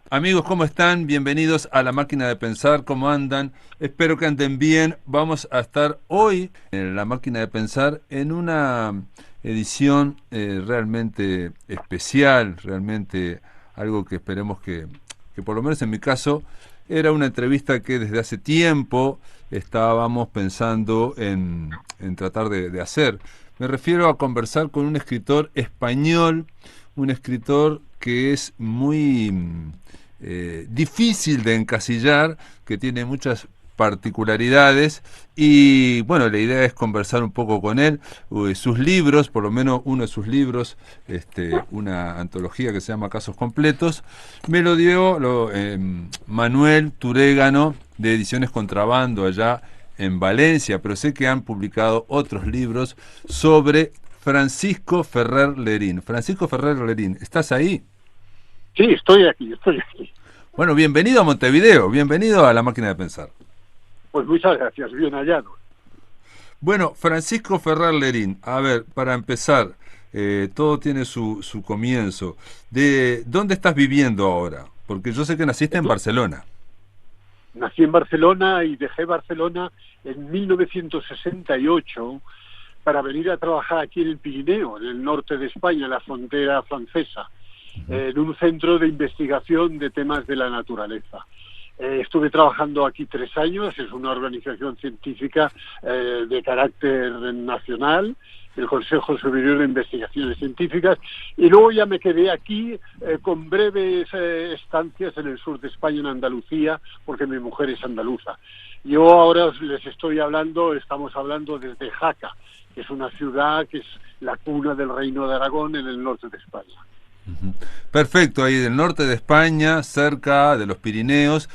Amigos, ¿cómo están? Bienvenidos a La Máquina de Pensar. ¿Cómo andan? Espero que anden bien. Vamos a estar hoy en La Máquina de Pensar en una edición realmente especial, realmente algo que esperemos que por lo menos en mi caso era una entrevista que desde hace tiempo estábamos pensando en tratar de hacer. Me refiero a conversar con un escritor español, un escritor que es muy difícil de encasillar, que tiene muchas particularidades y bueno, la idea es conversar un poco con él. Sus libros, por lo menos uno de sus libros, una antología que se llama Casos Completos, me lo dio Manuel Turégano de Ediciones Contrabando allá en Valencia, pero sé que han publicado otros libros sobre Francisco Ferrer Lerín. Francisco Ferrer Lerín, ¿estás ahí? Sí, estoy aquí, estoy aquí. Bueno, bienvenido a Montevideo, bienvenido a La Máquina de Pensar. Pues muchas gracias, bien hallado. Bueno, Francisco Ferrer Lerín, a ver, para empezar, todo tiene su comienzo. ¿De dónde estás viviendo ahora? Porque yo sé que naciste en Barcelona. Nací en Barcelona y dejé Barcelona en 1968 para venir a trabajar aquí en el Pirineo, en el norte de España, en la frontera francesa, en un centro de investigación de temas de la naturaleza. Estuve trabajando aquí 3 años, es una organización científica de carácter nacional, el Consejo Superior de Investigaciones Científicas, y luego ya me quedé aquí con breves estancias en el sur de España, en Andalucía, porque mi mujer es andaluza. Yo ahora les estamos hablando desde Jaca, que es una ciudad que es la cuna del Reino de Aragón en el norte de España. Perfecto, ahí del norte de España, cerca de los Pirineos.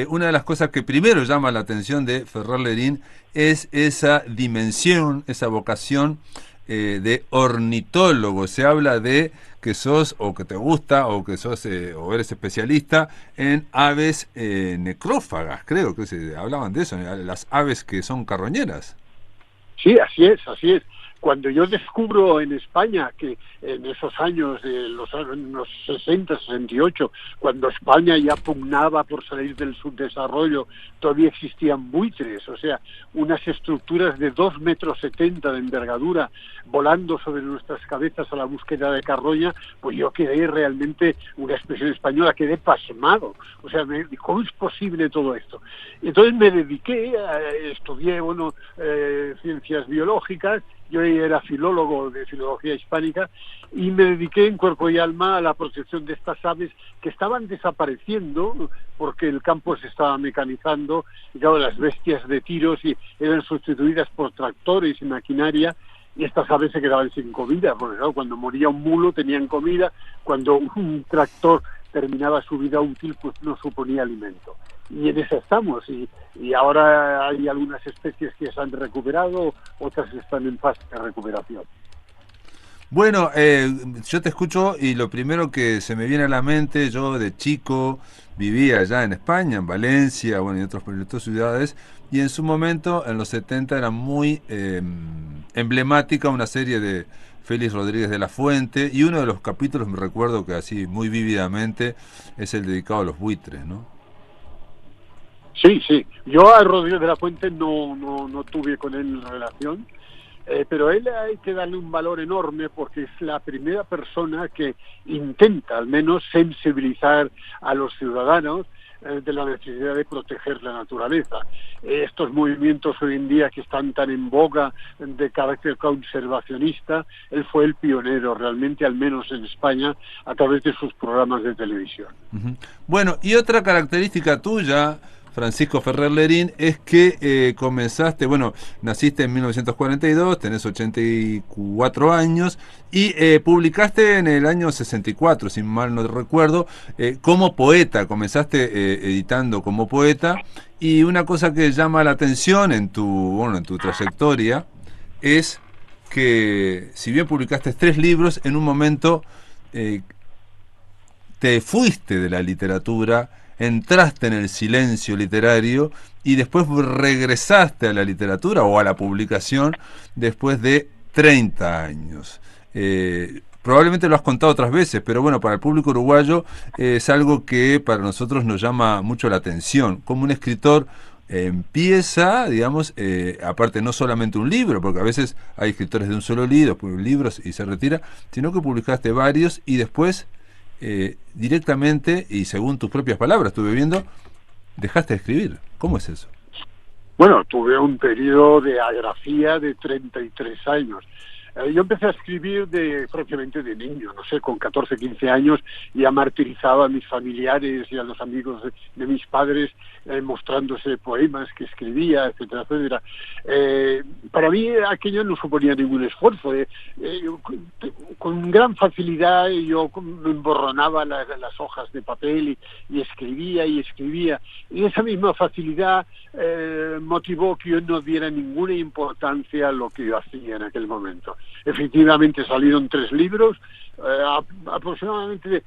Una de las cosas que primero llama la atención de Ferrer Lerín es esa dimensión, esa vocación de ornitólogo. Se habla de que sos, o que te gusta, o que sos, o eres especialista en aves necrófagas, creo que se hablaban de eso, las aves que son carroñeras. Sí, así es, así es. Cuando yo descubro en España que en esos años, en los 60, 68, cuando España ya pugnaba por salir del subdesarrollo, todavía existían buitres, o sea, unas estructuras de 2,70 m de envergadura volando sobre nuestras cabezas a la búsqueda de carroña, pues yo quedé realmente, una expresión española, quedé pasmado. O sea, ¿cómo es posible todo esto? Entonces me dediqué, estudié, ciencias biológicas. Yo era filólogo de filología hispánica y me dediqué en cuerpo y alma a la protección de estas aves que estaban desapareciendo porque el campo se estaba mecanizando y claro, las bestias de tiros eran sustituidas por tractores y maquinaria y estas aves se quedaban sin comida, porque claro, cuando moría un mulo tenían comida, cuando un tractor terminaba su vida útil pues no suponía alimento. Y en eso estamos, y ahora hay algunas especies que se han recuperado, otras están en fase de recuperación. Bueno, yo te escucho y lo primero que se me viene a la mente, yo de chico vivía allá en España, en Valencia, bueno, y en otras ciudades, y en su momento, en los 70, era muy emblemática una serie de Félix Rodríguez de la Fuente, y uno de los capítulos, me recuerdo que así muy vívidamente, es el dedicado a los buitres, ¿no? Sí, sí. Yo a Rodríguez de la Fuente no tuve con él relación, pero a él hay que darle un valor enorme porque es la primera persona que intenta al menos sensibilizar a los ciudadanos de la necesidad de proteger la naturaleza. Estos movimientos hoy en día que están tan en boga de carácter conservacionista, él fue el pionero realmente, al menos en España, a través de sus programas de televisión. Ujú. Bueno, y otra característica tuya, Francisco Ferrer Lerín, es que comenzaste, bueno, naciste en 1942, tenés 84 años y publicaste en el año 64, si mal no recuerdo, como poeta, comenzaste editando como poeta, y una cosa que llama la atención en tu trayectoria es que si bien publicaste 3 libros, en un momento eh, te fuiste de la literatura, entraste en el silencio literario y después regresaste a la literatura o a la publicación después de 30 años. probablemente lo has contado otras veces, pero bueno, para el público uruguayo es algo que para nosotros nos llama mucho la atención. Como un escritor empieza, digamos, aparte no solamente un libro, porque a veces hay escritores de un solo libro, libros y se retira, sino que publicaste varios y después directamente, y según tus propias palabras, estuve viendo, dejaste de escribir. ¿Cómo es eso? Bueno, tuve un periodo de agrafía de 33 años. Yo empecé a escribir prácticamente de niño, no sé, con 14, 15 años, ya martirizaba a mis familiares y a los amigos de mis padres mostrándose poemas que escribía, etcétera, etcétera. Para mí aquello no suponía ningún esfuerzo. Con gran facilidad yo me emborronaba las hojas de papel y escribía y escribía. Y esa misma facilidad motivó que yo no diera ninguna importancia a lo que yo hacía en aquel momento. Efectivamente salieron 3 libros, aproximadamente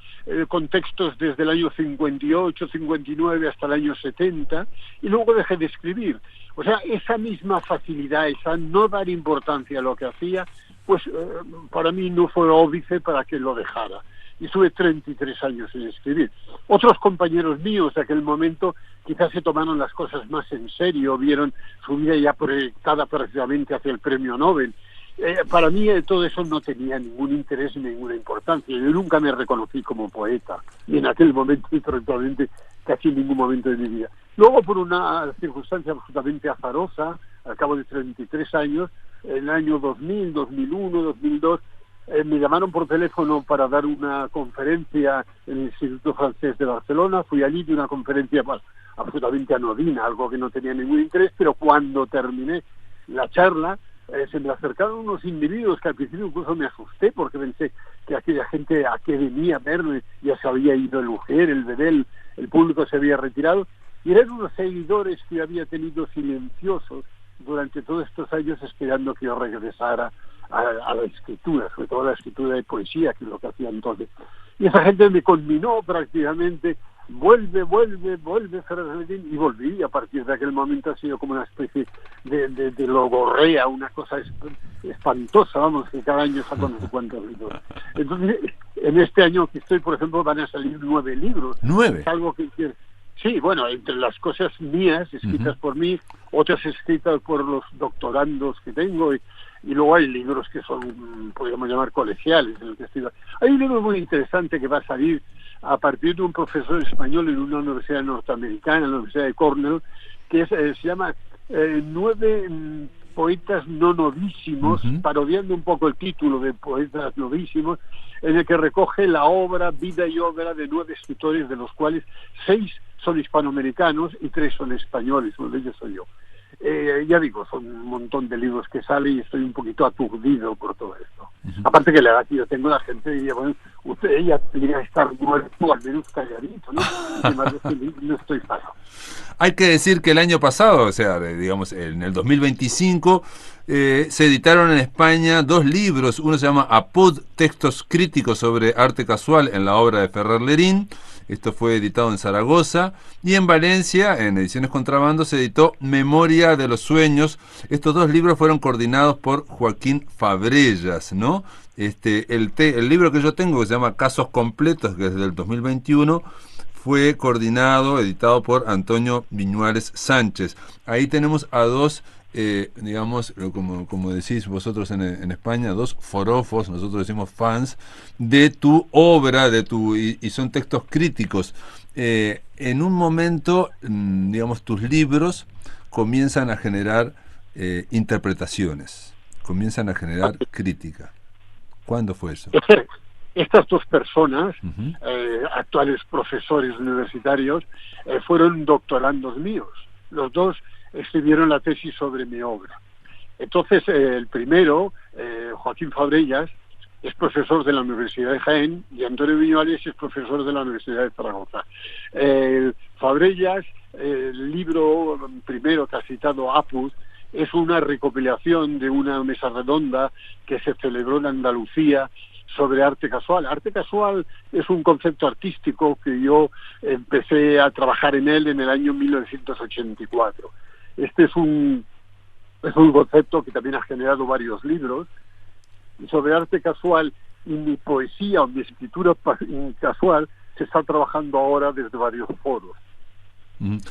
con textos desde el año 58, 59 hasta el año 70, y luego dejé de escribir. O sea, esa misma facilidad, esa no dar importancia a lo que hacía, pues para mí no fue óbice para que lo dejara. Y estuve 33 años sin escribir. Otros compañeros míos de aquel momento quizás se tomaron las cosas más en serio, vieron su vida ya proyectada prácticamente hacia el premio Nobel. Para mí todo eso no tenía ningún interés ni ninguna importancia. Yo nunca me reconocí como poeta, y en aquel momento, y prácticamente casi en ningún momento de mi vida. Luego, por una circunstancia absolutamente azarosa, al cabo de 33 años, en el año 2000, 2001, 2002, me llamaron por teléfono para dar una conferencia en el Instituto Francés de Barcelona. Fui allí de una conferencia absolutamente anodina, algo que no tenía ningún interés, pero cuando terminé la charla, se me acercaron unos individuos que al principio incluso me asusté porque pensé que aquella gente a qué venía a verme, ya se había ido el Ujier, el Bedel, el público se había retirado, y eran unos seguidores que yo había tenido silenciosos durante todos estos años esperando que yo regresara a la escritura, sobre todo a la escritura de poesía, que es lo que hacía entonces. Y esa gente me conminó prácticamente: vuelve Ferrer, y volví. Y a partir de aquel momento ha sido como una especie de logorrea, una cosa espantosa, vamos, que cada año saco no sé cuántos libros. Entonces, en este año que estoy, por ejemplo, van a salir 9 libros. ¿9? Es algo que sí, bueno, entre las cosas mías, escritas por mí, otras escritas por los doctorandos que tengo, y luego hay libros que son, podríamos llamar, colegiales. En el que estoy. Hay un libro muy interesante que va a salir a partir de un profesor español en una universidad norteamericana, la Universidad de Cornell, que se llama 9 poetas no novísimos, parodiando un poco el título de Poetas Novísimos, en el que recoge la obra, vida y obra de 9 escritores, de los cuales 6 son hispanoamericanos y 3 son españoles. Uno de ellos soy yo. Ya digo, son un montón de libros que salen y estoy un poquito aturdido por todo esto. Aparte que la edad que yo tengo, la gente diría, bueno, usted ya debería estar muerto, al menos calladito, ¿no? Además, no estoy parado. Hay que decir que el año pasado, o sea, digamos, en el 2025, se editaron en España 2 libros. Uno se llama Apud, textos críticos sobre arte casual en la obra de Ferrer Lerín. Esto fue editado en Zaragoza. Y en Valencia, en Ediciones Contrabando, se editó Memoria de los Sueños. Estos 2 libros fueron coordinados por Joaquín Fabrellas, ¿no? El libro que yo tengo, que se llama Casos Completos, que es del 2021, fue coordinado, editado por Antonio Viñuales Sánchez. Ahí tenemos a 2, digamos, como decís vosotros en España, 2 forofos, nosotros decimos fans, de tu obra, y son textos críticos. En un momento, digamos, tus libros comienzan a generar interpretaciones, comienzan a generar crítica. ¿Cuándo fue eso? Estas 2 personas, actuales profesores universitarios, fueron doctorandos míos. Los 2 escribieron la tesis sobre mi obra. Entonces, el primero, Joaquín Fabrellas, es profesor de la Universidad de Jaén, y Antonio Viñuales es profesor de la Universidad de Zaragoza. Fabrellas, el libro primero que ha citado, Apud, es una recopilación de una mesa redonda que se celebró en Andalucía sobre arte casual. Arte casual es un concepto artístico que yo empecé a trabajar en él en el año 1984. Este es un concepto que también ha generado varios libros. Y sobre arte casual y mi poesía o mi escritura casual se está trabajando ahora desde varios foros.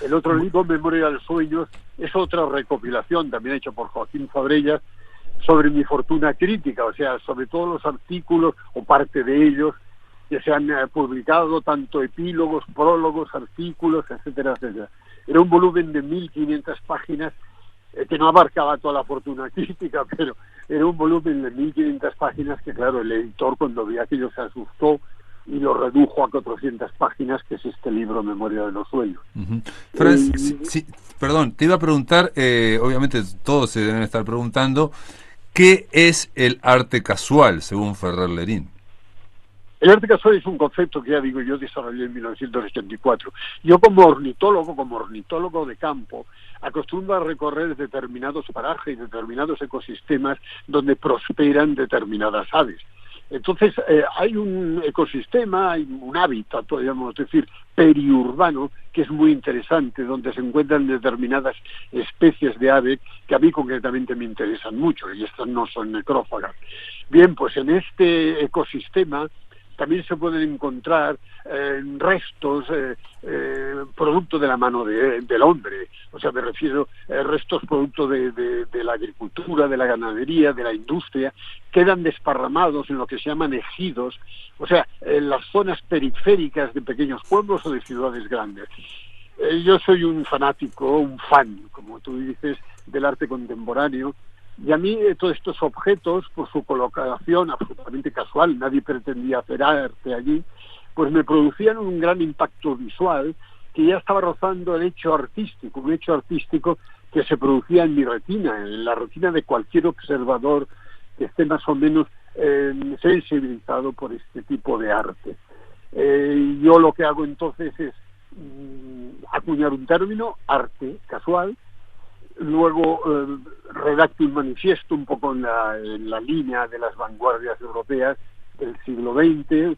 El otro libro, Memoria de los Sueños, es otra recopilación, también hecha por Joaquín Fabrellas, sobre mi fortuna crítica, o sea, sobre todos los artículos, o parte de ellos, que se han publicado, tanto epílogos, prólogos, artículos, etcétera, etcétera. Era un volumen de 1.500 páginas, que no abarcaba toda la fortuna crítica, pero era un volumen de 1.500 páginas que, claro, el editor, cuando vio aquello, se asustó y lo redujo a 400 páginas, que es este libro, Memoria de los Sueños. Sí, perdón, te iba a preguntar, obviamente todos se deben estar preguntando, ¿qué es el arte casual, según Ferrer Lerín? El arte casual es un concepto que, ya digo, yo desarrollé en 1984. Yo como ornitólogo de campo, acostumbro a recorrer determinados parajes, determinados ecosistemas donde prosperan determinadas aves. Entonces, hay un ecosistema, hay un hábitat, podríamos decir, periurbano, que es muy interesante, donde se encuentran determinadas especies de ave que a mí concretamente me interesan mucho, y estas no son necrófagas. Bien, pues en este ecosistema también se pueden encontrar restos producto de la mano del hombre, o sea, me refiero a restos producto de la agricultura, de la ganadería, de la industria, quedan desparramados en lo que se llaman ejidos, o sea, en las zonas periféricas de pequeños pueblos o de ciudades grandes. Yo soy un fanático, un fan, como tú dices, del arte contemporáneo. Y a mí todos estos objetos, por su colocación absolutamente casual, nadie pretendía hacer arte allí, pues me producían un gran impacto visual que ya estaba rozando el hecho artístico, un hecho artístico que se producía en mi retina, en la retina de cualquier observador que esté más o menos sensibilizado por este tipo de arte. Yo lo que hago entonces es acuñar un término, arte casual. Luego redacto un manifiesto un poco en la línea de las vanguardias europeas del siglo XX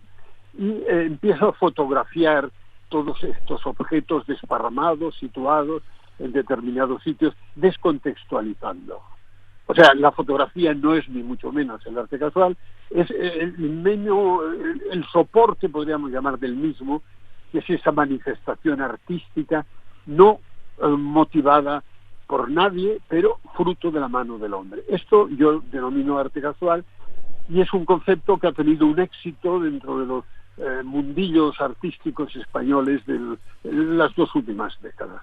y empiezo a fotografiar todos estos objetos desparramados, situados en determinados sitios, descontextualizando. O sea, la fotografía no es ni mucho menos el arte casual, es el soporte, podríamos llamar, del mismo, que es esa manifestación artística no motivada por nadie, pero fruto de la mano del hombre. Esto yo denomino arte casual y es un concepto que ha tenido un éxito dentro de los mundillos artísticos españoles de las 2 últimas décadas.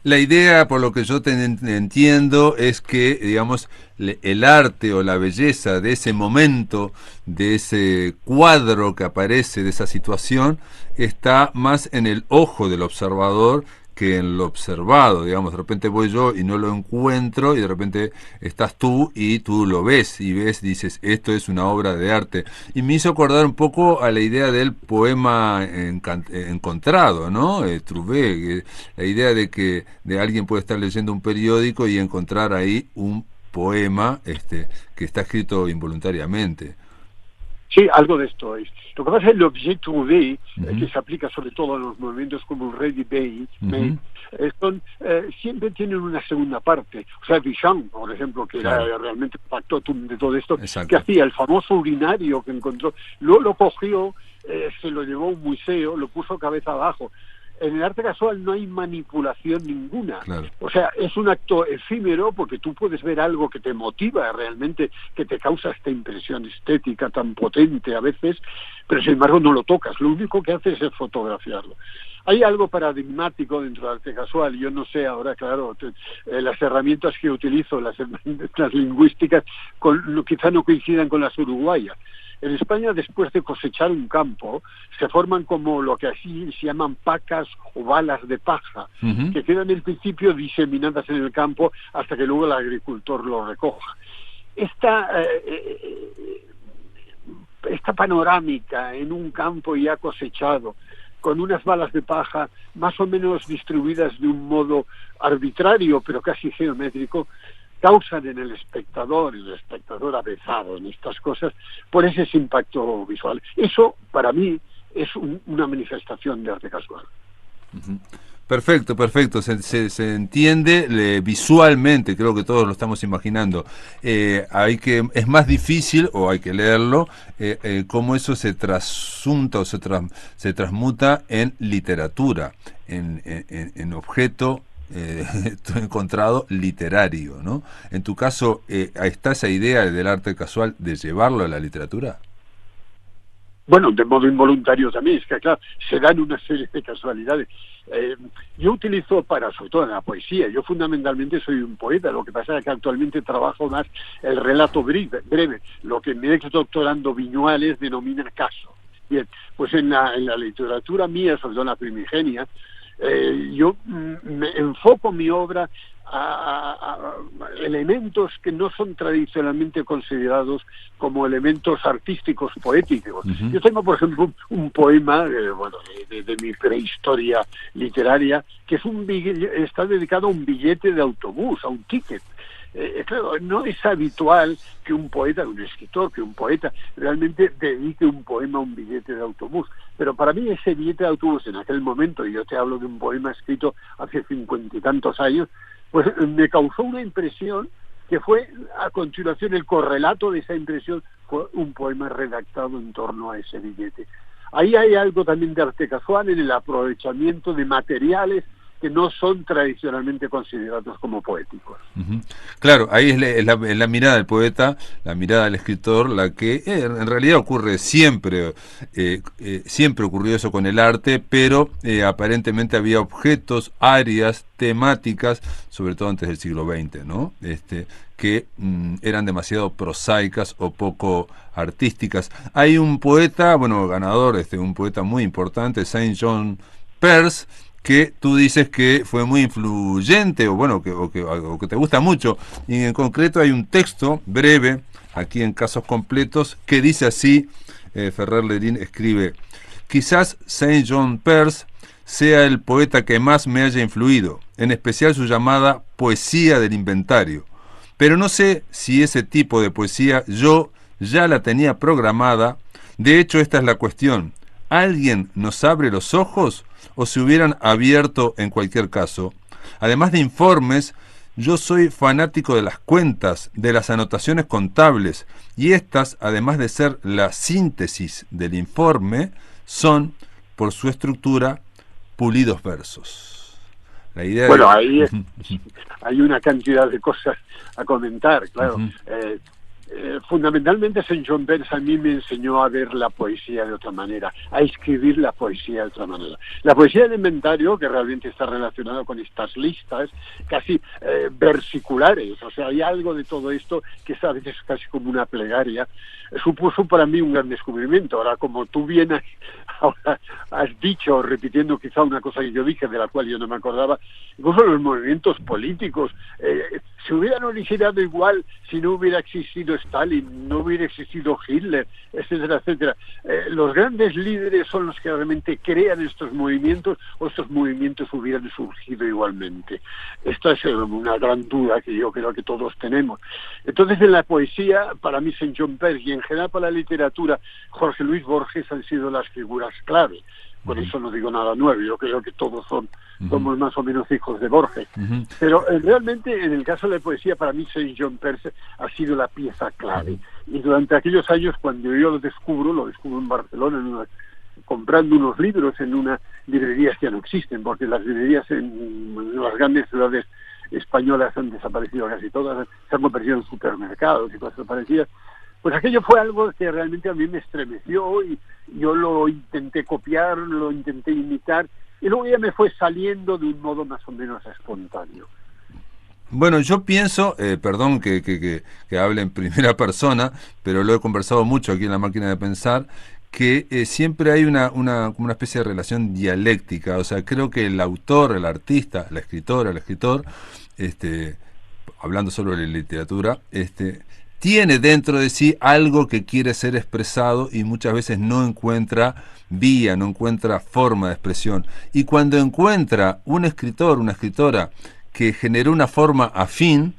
La idea, por lo que yo entiendo, es que, digamos, el arte o la belleza de ese momento, de ese cuadro que aparece, de esa situación, está más en el ojo del observador que en lo observado. Digamos, de repente voy yo y no lo encuentro, y de repente estás tú y tú lo ves, y dices, esto es una obra de arte. Y me hizo acordar un poco a la idea del poema encontrado, ¿no? Trouvé, la idea de que alguien puede estar leyendo un periódico y encontrar ahí un poema que está escrito involuntariamente. Sí, algo de esto es. Lo que pasa es el objet trouvé, que se aplica sobre todo a los movimientos como el ready-made, siempre tienen una segunda parte. O sea, Duchamp, por ejemplo, que era realmente factotum de todo esto, que hacía el famoso urinario que encontró, lo cogió, se lo llevó a un museo, lo puso cabeza abajo. En el arte casual no hay manipulación ninguna. Claro. O sea, es un acto efímero porque tú puedes ver algo que te motiva realmente, que te causa esta impresión estética tan potente a veces, pero sin embargo no lo tocas. Lo único que haces es fotografiarlo. Hay algo paradigmático dentro del arte casual. Yo no sé ahora, claro, las herramientas que utilizo, las lingüísticas, quizá no coincidan con las uruguayas. En España, después de cosechar un campo, se forman como lo que así se llaman pacas o balas de paja, que quedan en principio diseminadas en el campo hasta que luego el agricultor lo recoja. Esta panorámica en un campo ya cosechado, con unas balas de paja más o menos distribuidas de un modo arbitrario, pero casi geométrico, causan en el espectador avezado en estas cosas por ese impacto visual. Eso, para mí, es una manifestación de arte casual. Perfecto, perfecto. Se entiende visualmente, creo que todos lo estamos imaginando. Es más difícil, o hay que leerlo, cómo eso se trasunta o se transmuta en literatura, en objeto encontrado literario, ¿no? En tu caso, ¿está esa idea del arte casual de llevarlo a la literatura? Bueno, de modo involuntario también, es que claro, se dan una serie de casualidades. Yo utilizo sobre todo en la poesía, yo fundamentalmente soy un poeta, lo que pasa es que actualmente trabajo más el relato breve, lo que mi ex doctorando Viñuales denomina caso. Bien, pues en la literatura mía, sobre todo en la primigenia, yo me enfoco mi obra a elementos que no son tradicionalmente considerados como elementos artísticos poéticos. Uh-huh. Yo tengo, por ejemplo, un poema de mi prehistoria literaria, que está dedicado a un billete de autobús, a un ticket. Claro, no es habitual que un poeta realmente dedique un poema a un billete de autobús, pero para mí ese billete de autobús en aquel momento, y yo te hablo de un poema escrito hace 50 y tantos años, pues me causó una impresión que fue, a continuación, el correlato de esa impresión fue un poema redactado en torno a ese billete. Ahí hay algo también de arte casual en el aprovechamiento de materiales que no son tradicionalmente considerados como poéticos. Uh-huh. Claro, ahí es la mirada del poeta, la mirada del escritor, la que en realidad ocurre siempre, siempre ocurrió eso con el arte, pero aparentemente había objetos, áreas, temáticas, sobre todo antes del siglo XX, ¿no? Que eran demasiado prosaicas o poco artísticas. Hay un poeta, bueno, ganador, un poeta muy importante, Saint John Peirce, que tú dices que fue muy influyente o que te gusta mucho, y en concreto hay un texto breve aquí en Casos Completos que dice así. Ferrer-Lerin escribe: quizás Saint John Peirce sea el poeta que más me haya influido, en especial su llamada poesía del inventario, pero no sé si ese tipo de poesía yo ya la tenía programada. De hecho, esta es la cuestión: ¿alguien nos abre los ojos o se hubieran abierto en cualquier caso? Además de informes, yo soy fanático de las cuentas, de las anotaciones contables, y estas, además de ser la síntesis del informe, son, por su estructura, pulidos versos. La idea bueno, ahí hay una cantidad de cosas a comentar, claro. Uh-huh. Fundamentalmente Saint John Peirce a mí me enseñó a ver la poesía de otra manera, a escribir la poesía de otra manera. La poesía del inventario, que realmente está relacionada con estas listas casi versiculares, o sea, hay algo de todo esto que es a veces casi como una plegaria, supuso para mí un gran descubrimiento. Ahora, como tú bien has dicho, repitiendo quizá una cosa que yo dije, de la cual yo no me acordaba, incluso los movimientos políticos se hubieran originado igual si no hubiera existido Stalin, no hubiera existido Hitler, etcétera, etcétera. Los grandes líderes son los que realmente crean estos movimientos, o estos movimientos hubieran surgido igualmente. Esta es una gran duda que yo creo que todos tenemos. Entonces, en la poesía, para mí Saint John Peirce, y en general para la literatura, Jorge Luis Borges han sido las figuras clave. Por eso no digo nada nuevo, yo creo que todos somos más o menos hijos de Borges. Uh-huh. Pero realmente, en el caso de la poesía, para mí Saint John Peirce ha sido la pieza clave. Y durante aquellos años, cuando yo lo descubro en Barcelona, comprando unos libros en unas librerías que ya no existen, porque las librerías en las grandes ciudades españolas han desaparecido casi todas, se han convertido en supermercados y cosas parecidas. Pues aquello fue algo que realmente a mí me estremeció, y yo lo intenté copiar, lo intenté imitar, y luego ya me fue saliendo de un modo más o menos espontáneo. Bueno, yo pienso, perdón que hable en primera persona, pero lo he conversado mucho aquí en La Máquina de Pensar, que siempre hay como una especie de relación dialéctica. O sea, creo que el autor, el artista, la escritora, el escritor, hablando solo de literatura, tiene dentro de sí algo que quiere ser expresado y muchas veces no encuentra vía, no encuentra forma de expresión. Y cuando encuentra un escritor, una escritora que generó una forma afín,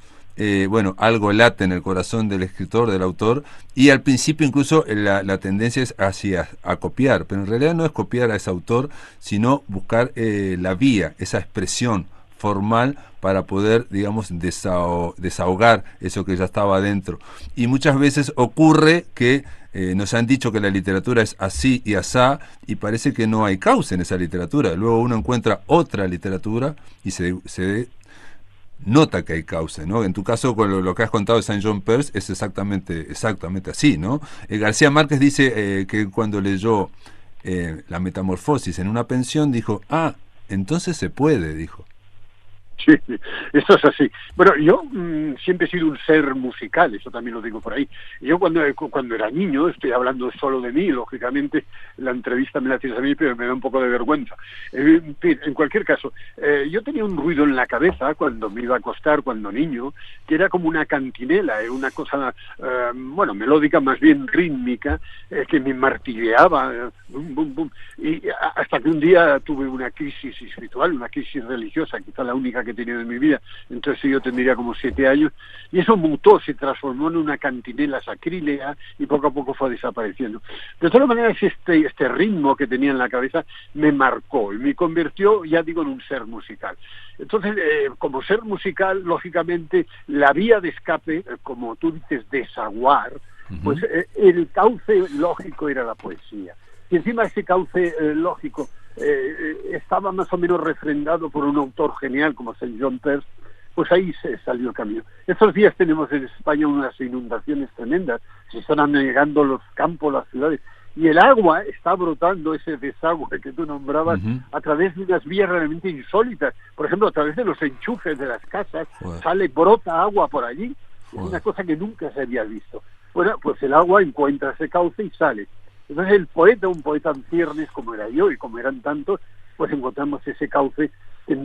bueno, algo late en el corazón del escritor, del autor, y al principio incluso la tendencia es hacia a copiar, pero en realidad no es copiar a ese autor, sino buscar la vía, esa expresión formal para poder, digamos, desahogar eso que ya estaba adentro. Y muchas veces ocurre que nos han dicho que la literatura es así y asá, y parece que no hay cauce en esa literatura. Luego uno encuentra otra literatura y se nota que hay cauce, ¿no? En tu caso, con lo que has contado de Saint John Perse, es exactamente así, ¿no? García Márquez dice que cuando leyó La Metamorfosis en una pensión, dijo, entonces se puede, dijo. Sí, esto es así. Bueno, yo siempre he sido un ser musical, eso también lo digo por ahí. Yo cuando era niño, estoy hablando solo de mí, lógicamente la entrevista me la tienes a mí, pero me da un poco de vergüenza. En cualquier caso, yo tenía un ruido en la cabeza cuando me iba a acostar, cuando niño, que era como una cantinela, una cosa, bueno, melódica, más bien rítmica, que me martilleaba, bum, bum, bum. Y hasta que un día tuve una crisis espiritual, una crisis religiosa, quizá la única que he tenido en mi vida, entonces yo tendría como 7 años, y eso mutó, se transformó en una cantinela sacrílega y poco a poco fue desapareciendo. De todas maneras, este ritmo que tenía en la cabeza me marcó y me convirtió, ya digo, en un ser musical. Entonces, como ser musical, lógicamente, la vía de escape, como tú dices, desaguar, pues el cauce lógico era la poesía. Y encima ese cauce lógico estaba más o menos refrendado por un autor genial como Saint John Perse, pues ahí se salió el camino. Estos días tenemos en España unas inundaciones tremendas, se están anegando los campos, las ciudades, y el agua está brotando, ese desagüe que tú nombrabas, a través de unas vías realmente insólitas. Por ejemplo, a través de los enchufes de las casas, brota agua por allí. Es una cosa que nunca se había visto. Bueno, pues el agua encuentra ese cauce y sale. Entonces el poeta, un poeta en ciernes como era yo y como eran tantos, pues encontramos ese cauce. En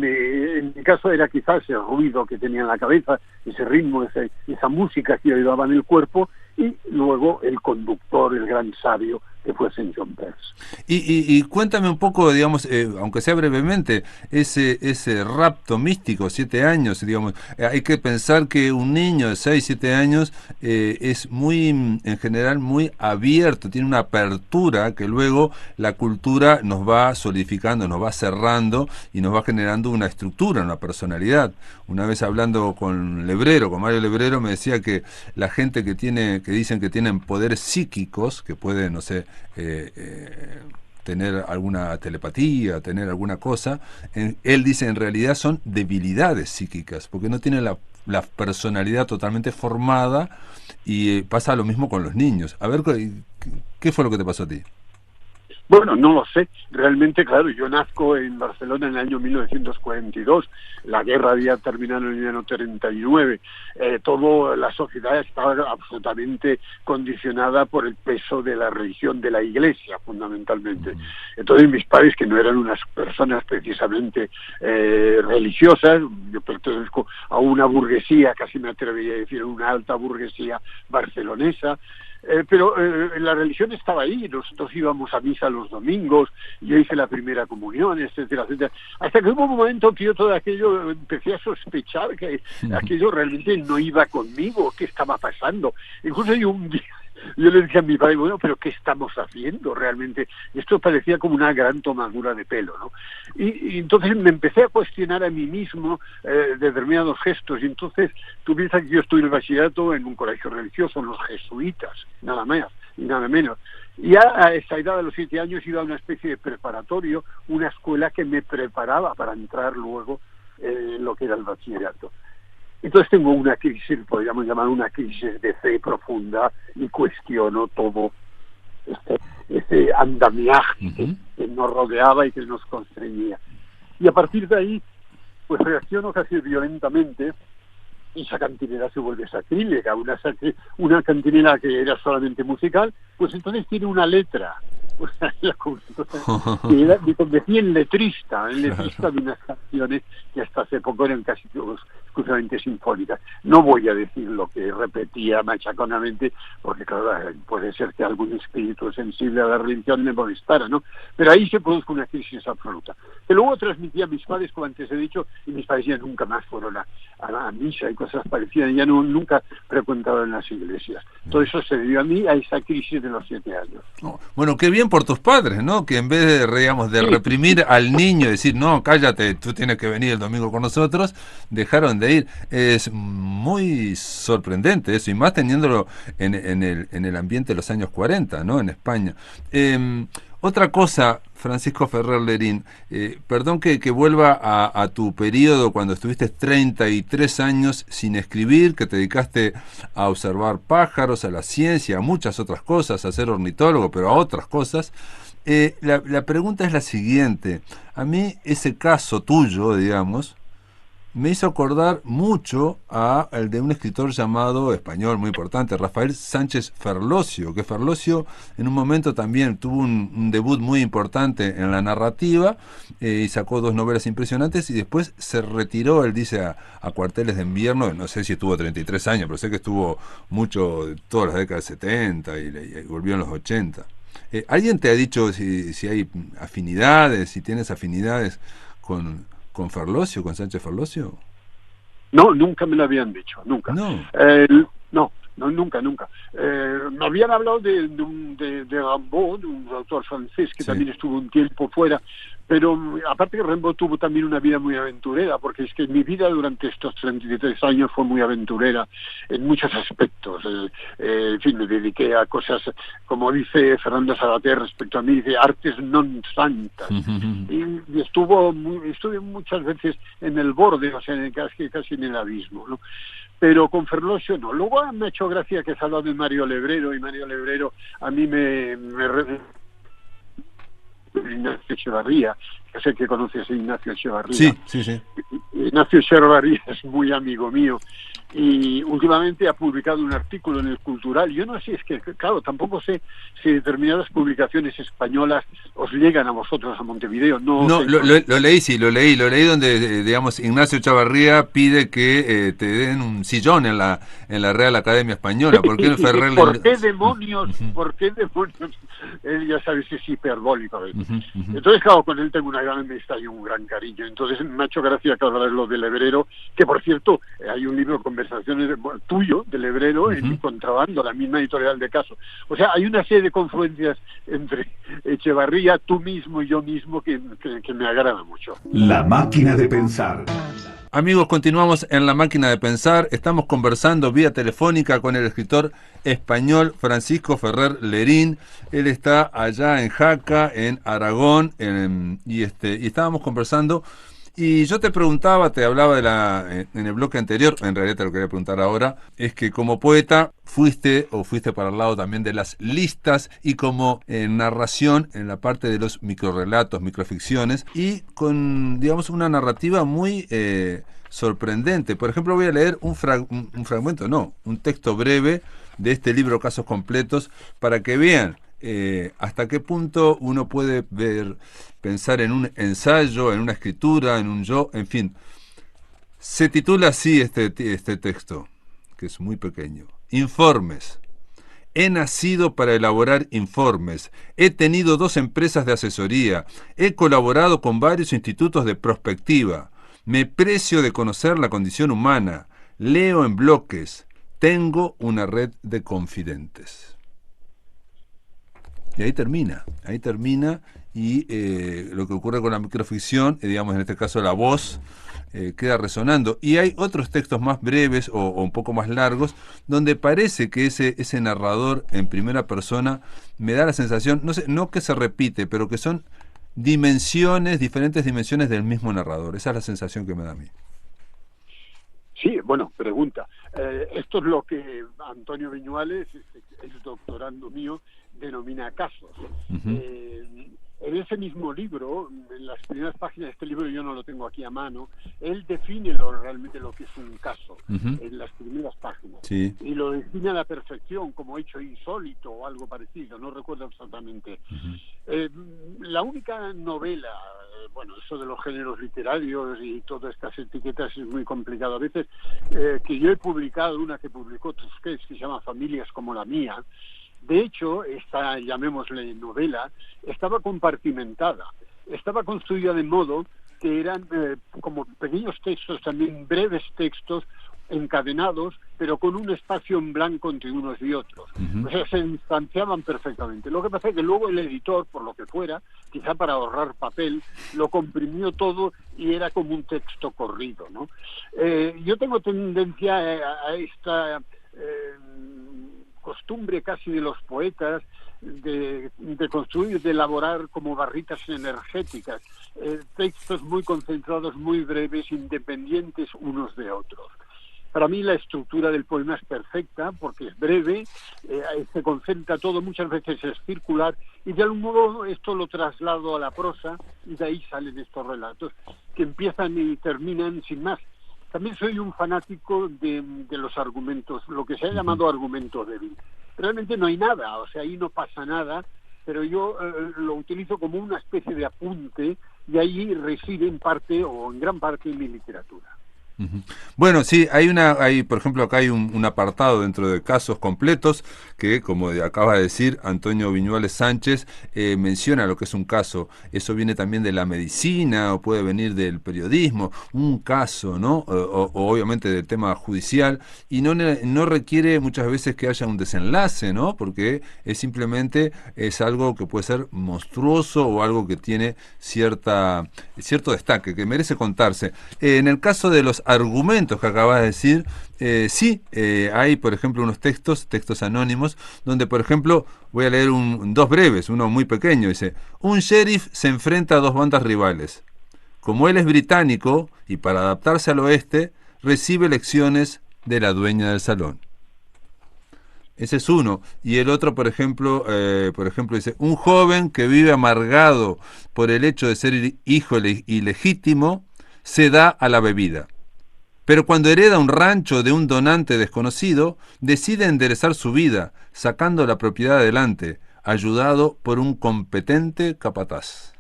mi caso era quizás ese ruido que tenía en la cabeza, ese ritmo, esa música que llevaba en el cuerpo, y luego el conductor, el gran sabio, que fue Saint John Perse. Y cuéntame un poco, digamos, aunque sea brevemente, ese rapto místico, 7 años, digamos. Hay que pensar que un niño de 6, 7 años es muy, en general, muy abierto, tiene una apertura que luego la cultura nos va solidificando, nos va cerrando y nos va generando una estructura, una personalidad. Una vez hablando con Mario Lebrero, me decía que la gente que dicen que tienen poderes psíquicos, que pueden, no sé, tener alguna telepatía, tener alguna cosa, él dice en realidad son debilidades psíquicas, porque no tienen la personalidad totalmente formada, y pasa lo mismo con los niños. A ver, ¿qué fue lo que te pasó a ti? Bueno, no lo sé. Realmente, claro, yo nazco en Barcelona en el año 1942. La guerra había terminado en el año 39. Toda la sociedad estaba absolutamente condicionada por el peso de la religión, de la Iglesia, fundamentalmente. Entonces, mis padres, que no eran unas personas precisamente religiosas, yo pertenezco a una burguesía, casi me atrevería a decir, una alta burguesía barcelonesa, pero la religión estaba ahí, nosotros íbamos a misa los domingos, yo hice la primera comunión, etcétera, etcétera, hasta que hubo un momento que yo todo aquello empecé a sospechar que aquello realmente no iba conmigo, ¿qué estaba pasando? Incluso yo le dije a mi padre, bueno, pero ¿qué estamos haciendo realmente? Esto parecía como una gran tomadura de pelo, ¿no? Y entonces me empecé a cuestionar a mí mismo determinados gestos, y entonces tú piensas que yo estuve en el bachillerato en un colegio religioso, en los jesuitas, nada más y nada menos. Y ya a esa edad de los 7 años iba a una especie de preparatorio, una escuela que me preparaba para entrar luego en lo que era el bachillerato. Entonces tengo una crisis, podríamos llamar una crisis de fe profunda, y cuestiono todo este andamiaje que nos rodeaba y que nos constreñía. Y a partir de ahí, pues reacciono casi violentamente, y esa cantinela se vuelve sacrílega, una cantinela que era solamente musical, pues entonces tiene una letra. Pues me convertí en letrista de unas canciones que hasta hace poco eran casi exclusivamente sinfónicas. No voy a decir lo que repetía machaconamente, porque claro, puede ser que algún espíritu sensible a la religión me molestara, ¿no? Pero ahí se produjo una crisis absoluta. Que luego transmití a mis padres, como antes he dicho, y mis padres ya nunca más fueron a la misa y cosas parecidas, ya nunca frecuentaba en las iglesias. Todo eso se debió a mí, a esa crisis de los 7 años. Oh, bueno, qué bien por tus padres, ¿no? Que en vez de, digamos, de Sí, reprimir al niño y decir, no, cállate, tú tienes que venir el domingo con nosotros, dejaron de ir. Es muy sorprendente eso, y más teniéndolo en el ambiente de los años 40, ¿no? En España. Otra cosa, Francisco Ferrer Lerín, perdón que vuelva a tu periodo cuando estuviste 33 años sin escribir, que te dedicaste a observar pájaros, a la ciencia, a muchas otras cosas, a ser ornitólogo, pero a otras cosas. La pregunta es la siguiente. A mí ese caso tuyo, digamos, me hizo acordar mucho al de un escritor llamado, español muy importante, Rafael Sánchez Ferlosio, que Ferlosio en un momento también tuvo un debut muy importante en la narrativa, y sacó 2 novelas impresionantes, y después se retiró, él dice, a cuarteles de invierno. No sé si estuvo 33 años, pero sé que estuvo mucho, todas las décadas 70 y volvió en los 80. ¿Alguien te ha dicho si hay afinidades, si tienes afinidades con Ferlosio, con Sánchez Ferlosio? no, nunca me lo habían dicho, nunca. No. No, nunca. Me habían hablado de Rimbaud, de un autor francés que Sí. también estuvo un tiempo fuera, pero aparte que Rimbaud tuvo también una vida muy aventurera, porque es que mi vida durante estos 33 años fue muy aventurera en muchos aspectos. En fin, me dediqué a cosas, como dice Fernando Sabater respecto a mí, de artes non santas. Y estuve muchas veces en el borde, o sea, casi en el abismo, ¿no? Pero con Ferlosio no. Luego me ha hecho gracia que se ha hablado de Mario Lebrero, y Mario Lebrero a mí Ignacio Echevarría, que sé que conoces a Ignacio Echevarría. Sí. Ignacio Echevarría es muy amigo mío, y últimamente ha publicado un artículo en El Cultural. Yo no sé, es que, claro, tampoco sé si determinadas publicaciones españolas os llegan a vosotros a Montevideo. No, lo leí donde, digamos, Ignacio Chavarría pide que te den un sillón en la Real Academia Española. ¿Por qué Ferrer ¿Por qué demonios? Él, ya sabes, es hiperbólico a veces. Entonces, claro, con él tengo una gran amistad y un gran cariño. Entonces me ha hecho gracia que hablar lo de Lebrero, que por cierto, hay un libro, Conversaciones tuyo, de Lebrero, en Contrabando, la misma editorial de Caso. O sea, hay una serie de confluencias entre Echevarría, tú mismo y yo mismo que me agrada mucho. La máquina de pensar. Amigos, continuamos en La Máquina de Pensar. Estamos conversando vía telefónica con el escritor español Francisco Ferrer Lerín. Él está allá en Jaca, en Aragón, y estábamos conversando. Y yo te preguntaba, te hablaba en el bloque anterior, en realidad te lo quería preguntar ahora, es que como poeta fuiste para el lado también de las listas, y como narración en la parte de los microrrelatos, microficciones, y con, digamos, una narrativa muy sorprendente. Por ejemplo, voy a leer un texto breve de este libro Casos Completos, para que vean hasta qué punto uno puede pensar en un ensayo, en una escritura, en un yo, en fin. Se titula así este texto, que es muy pequeño. Informes. He nacido para elaborar informes. He tenido 2 empresas de asesoría. He colaborado con varios institutos de prospectiva. Me precio de conocer la condición humana. Leo en bloques. Tengo una red de confidentes. Y ahí termina, y lo que ocurre con la microficción, digamos, en este caso la voz, queda resonando. Y hay otros textos más breves o un poco más largos, donde parece que ese narrador en primera persona me da la sensación, no sé, no que se repite, pero que son diferentes dimensiones del mismo narrador. Esa es la sensación que me da a mí. Sí, bueno, pregunta. Esto es lo que Antonio Viñuales, es doctorando mío, denomina casos. En ese mismo libro, en las primeras páginas de este libro, yo no lo tengo aquí a mano, él define realmente lo que es un caso, en las primeras páginas. Sí. Y lo define a la perfección, como hecho insólito o algo parecido, no recuerdo exactamente. La única novela, bueno, eso de los géneros literarios y todas estas etiquetas es muy complicado a veces, que yo he publicado, una que publicó Tusquets, que se llama Familias como la mía. De hecho, esta, llamémosle novela, estaba compartimentada, estaba construida de modo que eran como pequeños textos, también breves textos, encadenados, pero con un espacio en blanco entre unos y otros. Ujú. O sea, se distanciaban perfectamente. Lo que pasa es que luego el editor, por lo que fuera, quizá para ahorrar papel, lo comprimió todo y era como un texto corrido, ¿no? Yo tengo tendencia a esta costumbre casi de los poetas de construir, de elaborar como barritas energéticas, textos muy concentrados, muy breves, independientes unos de otros. Para mí la estructura del poema es perfecta porque es breve, se concentra todo, muchas veces es circular, y de algún modo esto lo traslado a la prosa y de ahí salen estos relatos que empiezan y terminan sin más. También soy un fanático de los argumentos, lo que se ha llamado argumento débil. Realmente no hay nada, o sea, ahí no pasa nada, pero yo lo utilizo como una especie de apunte y ahí reside en parte o en gran parte mi literatura. Ujú. Bueno, sí, hay, por ejemplo, acá hay un apartado dentro de casos completos que, como acaba de decir Antonio Viñuales Sánchez, menciona lo que es un caso. Eso viene también de la medicina o puede venir del periodismo, un caso, ¿no? O obviamente del tema judicial, y no requiere muchas veces que haya un desenlace, ¿no? Porque es algo que puede ser monstruoso o algo que tiene cierto destaque, que merece contarse. En el caso de los argumentos que acabas de decir, sí, hay, por ejemplo, unos textos anónimos, donde, por ejemplo, voy a leer dos breves, uno muy pequeño, dice: un sheriff se enfrenta a dos bandas rivales. Como él es británico, y para adaptarse al oeste, recibe lecciones de la dueña del salón. Ese es uno. Y el otro, por ejemplo, dice: un joven que vive amargado por el hecho de ser hijo ilegítimo, se da a la bebida. Pero cuando hereda un rancho de un donante desconocido, decide enderezar su vida, sacando la propiedad adelante, ayudado por un competente capataz.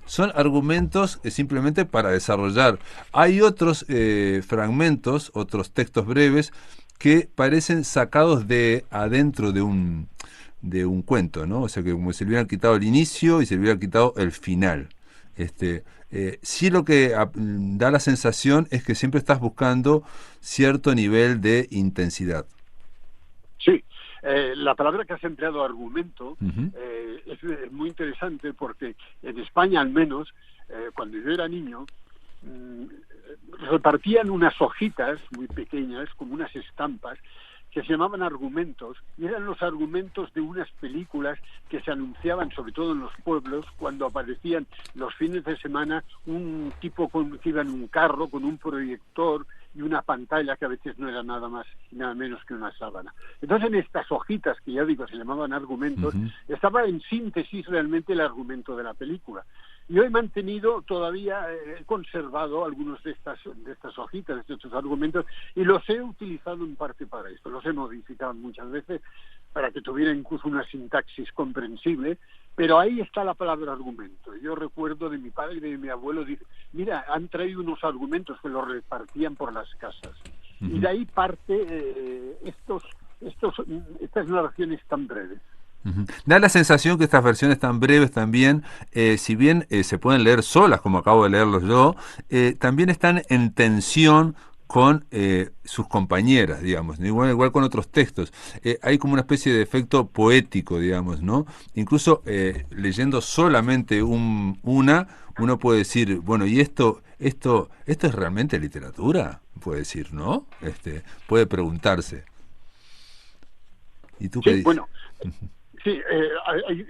Son argumentos simplemente para desarrollar. Hay otros fragmentos, otros textos breves, que parecen sacados de adentro de un cuento, ¿no? O sea, que como si le hubieran quitado el inicio y se le hubiera quitado el final. Sí, lo que da la sensación es que siempre estás buscando cierto nivel de intensidad. Sí, la palabra que has empleado, argumento, Uh-huh. es muy interesante porque en España al menos, cuando yo era niño, repartían unas hojitas muy pequeñas, como unas estampas, que se llamaban argumentos, y eran los argumentos de unas películas que se anunciaban, sobre todo en los pueblos, cuando aparecían los fines de semana un tipo que iba en un carro con un proyector y una pantalla que a veces no era nada más y nada menos que una sábana. Entonces en estas hojitas, que ya digo se llamaban argumentos, Uh-huh. estaba en síntesis realmente el argumento de la película. Yo he mantenido todavía, he conservado algunos de estas hojitas, de estos argumentos, y los he utilizado en parte para esto. Los he modificado muchas veces para que tuviera incluso una sintaxis comprensible, pero ahí está la palabra argumento. Yo recuerdo de mi padre y de mi abuelo, dice: mira, han traído unos argumentos que los repartían por las casas. Uh-huh. Y de ahí parte estas narraciones tan breves. Uh-huh. Da la sensación que estas versiones tan breves también, si bien se pueden leer solas, como acabo de leerlos yo, también están en tensión con sus compañeras, digamos, ¿no? Igual con otros textos. Hay como una especie de efecto poético, digamos, ¿no? Incluso leyendo solamente uno puede decir, bueno, ¿y esto es realmente literatura? Puede decir, ¿no? Puede preguntarse. ¿Y tú qué Sí, dices? bueno, sí,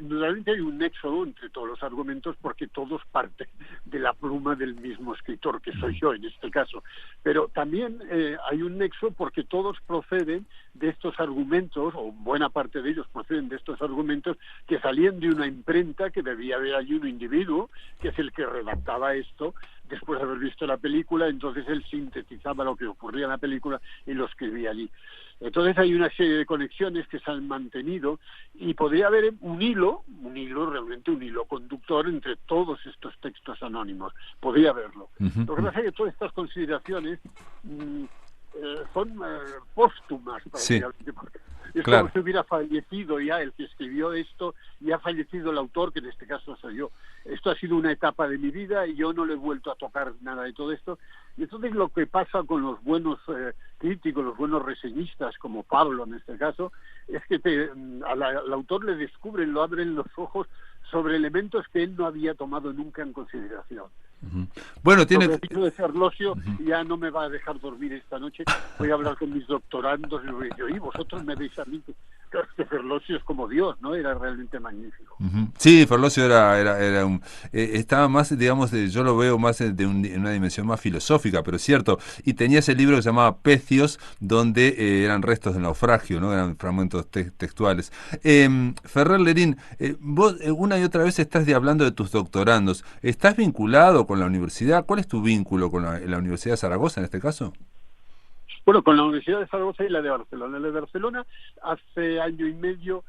realmente hay un nexo entre todos los argumentos porque todos parten de la pluma del mismo escritor, que soy yo en este caso. Pero también hay un nexo porque todos proceden de estos argumentos, o buena parte de ellos proceden de estos argumentos que salían de una imprenta, que debía haber allí un individuo, que es el que redactaba esto, después de haber visto la película, entonces él sintetizaba lo que ocurría en la película y lo escribía allí. Entonces hay una serie de conexiones que se han mantenido y podría haber realmente un hilo conductor entre todos estos textos anónimos. Podría haberlo. Uh-huh. Lo que pasa es que todas estas consideraciones son póstumas, prácticamente, porque es claro. como si hubiera fallecido ya el que escribió esto y ha fallecido el autor, que en este caso soy yo. esto ha sido una etapa de mi vida y yo no le he vuelto a tocar nada de todo esto. Y entonces lo que pasa con los buenos críticos, los buenos reseñistas, como Pablo en este caso, es que al autor le descubren, lo abren los ojos sobre elementos que él no había tomado nunca en consideración. Bueno, tiene... Sobre el libro de Ferlosio ya no me va a dejar dormir esta noche. Voy a hablar con mis doctorandos y voy a decir, y vosotros me veis a mí que Ferlosio es como Dios, ¿no? Era realmente magnífico. Sí, Ferlosio era un... estaba más, digamos, yo lo veo más en una dimensión más filosófica, pero es cierto. Y tenía ese libro que se llamaba Pecios, donde eran restos del naufragio, ¿no? Eran fragmentos textuales. Ferrer Lerín, vos una y otra vez estás hablando de tus doctorandos. ¿Estás vinculado con la universidad? ¿Cuál es tu vínculo con la Universidad de Zaragoza en este caso? Bueno, con la Universidad de Zaragoza y la de Barcelona. La de Barcelona, hace año y medio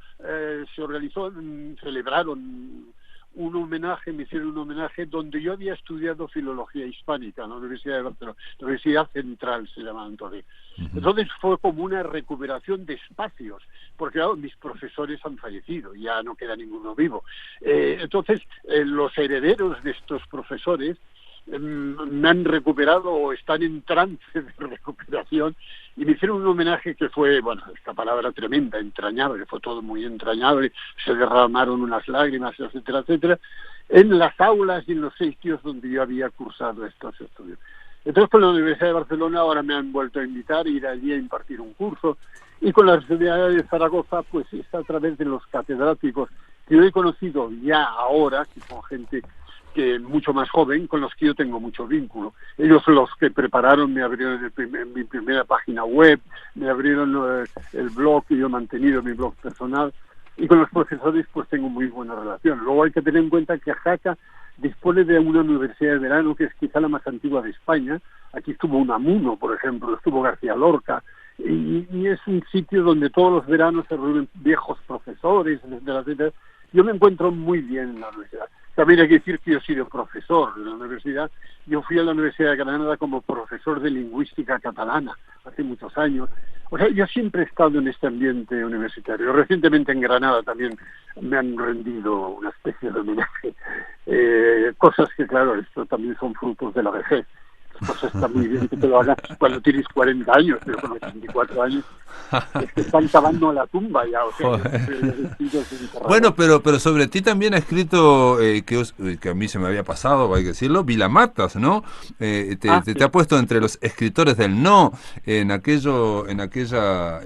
se organizó, celebraron un homenaje, me hicieron un homenaje donde yo había estudiado filología hispánica en la Universidad de Barcelona, la Universidad Central se llama entonces. Entonces fue como una recuperación de espacios, porque claro, mis profesores han fallecido, ya no queda ninguno vivo. Entonces los herederos de estos profesores me han recuperado o están en trance de recuperación y me hicieron un homenaje que fue, bueno, esta palabra tremenda, entrañable, fue todo muy entrañable, se derramaron unas lágrimas, etcétera, etcétera, en las aulas y en los sitios donde yo había cursado estos estudios. Entonces con la Universidad de Barcelona ahora me han vuelto a invitar a ir allí a impartir un curso, y con la Universidad de Zaragoza pues es a través de los catedráticos que yo he conocido ya ahora, que son gente que mucho más joven, con los que yo tengo mucho vínculo. Ellos los que prepararon, me abrieron mi primera página web, me abrieron el blog que yo he mantenido, mi blog personal, y con los profesores pues tengo muy buena relación. Luego hay que tener en cuenta que Jaca dispone de una universidad de verano que es quizá la más antigua de España. Aquí estuvo Unamuno, por ejemplo, estuvo García Lorca, y es un sitio donde todos los veranos se reúnen viejos profesores, etcétera, etcétera. Yo me encuentro muy bien en la universidad. También hay que decir que yo he sido profesor de la universidad. Yo fui a la Universidad de Granada como profesor de lingüística catalana hace muchos años. O sea, yo siempre he estado en este ambiente universitario. Recientemente en Granada también me han rendido una especie de homenaje. Cosas que, claro, esto también son frutos de la vejez. Pues está muy bien que te lo hagan cuando tienes 40 años, pero con 84 años es que están cavando a la tumba ya. O sea, bueno, pero sobre ti también ha escrito, que a mí se me había pasado, hay que decirlo, Vilamatas, ¿no? Te ha puesto entre los escritores del no, en aquella...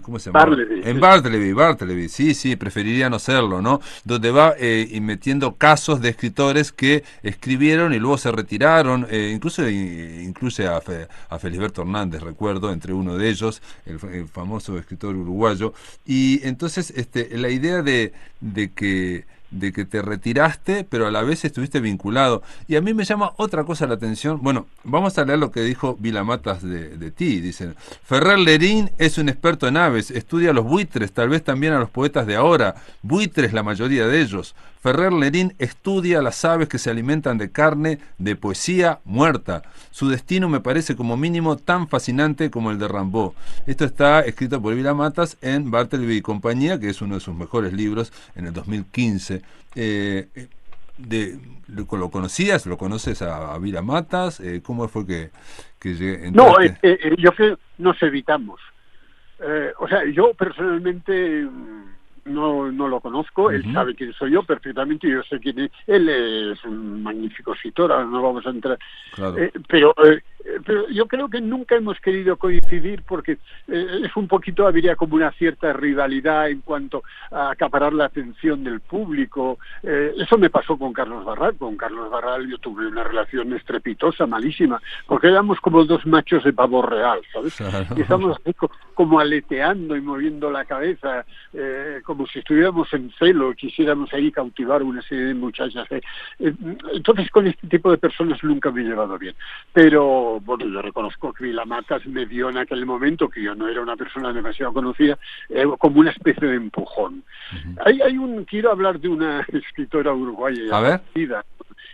¿cómo se llama? Bartleby, sí, preferiría no serlo, ¿no? Donde va metiendo casos de escritores que escribieron y luego se retiraron, incluso incluye a Felisberto Hernández, recuerdo, entre uno de ellos, el famoso escritor uruguayo, y entonces la idea de que te retiraste, pero a la vez estuviste vinculado. Y a mí me llama otra cosa la atención. Bueno, vamos a leer lo que dijo Vilamatas de ti. Dicen: Ferrer Lerín es un experto en aves, estudia a los buitres, tal vez también a los poetas de ahora. Buitres la mayoría de ellos. Ferrer Lerín estudia a las aves que se alimentan de carne, de poesía muerta. Su destino me parece como mínimo tan fascinante como el de Rimbaud. Esto está escrito por Vilamatas en Bartleby y compañía, que es uno de sus mejores libros, en el 2015. ¿Lo conocías? ¿Lo conoces a Vilamatas? ¿Cómo fue que entraste? No, yo creo que nos evitamos. O sea, yo personalmente no lo conozco, él sabe quién soy yo perfectamente, yo sé quién es, él es un magnífico escritor, ahora no vamos a entrar, claro. Pero yo creo que nunca hemos querido coincidir porque es un poquito, habría como una cierta rivalidad en cuanto a acaparar la atención del público. Eso me pasó con Carlos Barral yo tuve una relación estrepitosa, malísima, porque éramos como dos machos de pavo real, ¿sabes? Claro. Y estamos como aleteando y moviendo la cabeza, como si estuviéramos en celo, quisiéramos ahí cautivar una serie de muchachas. Entonces con este tipo de personas nunca me he llevado bien. Pero bueno, yo reconozco que Vilamatas me dio en aquel momento, que yo no era una persona demasiado conocida, como una especie de empujón. Quiero hablar de una escritora uruguaya,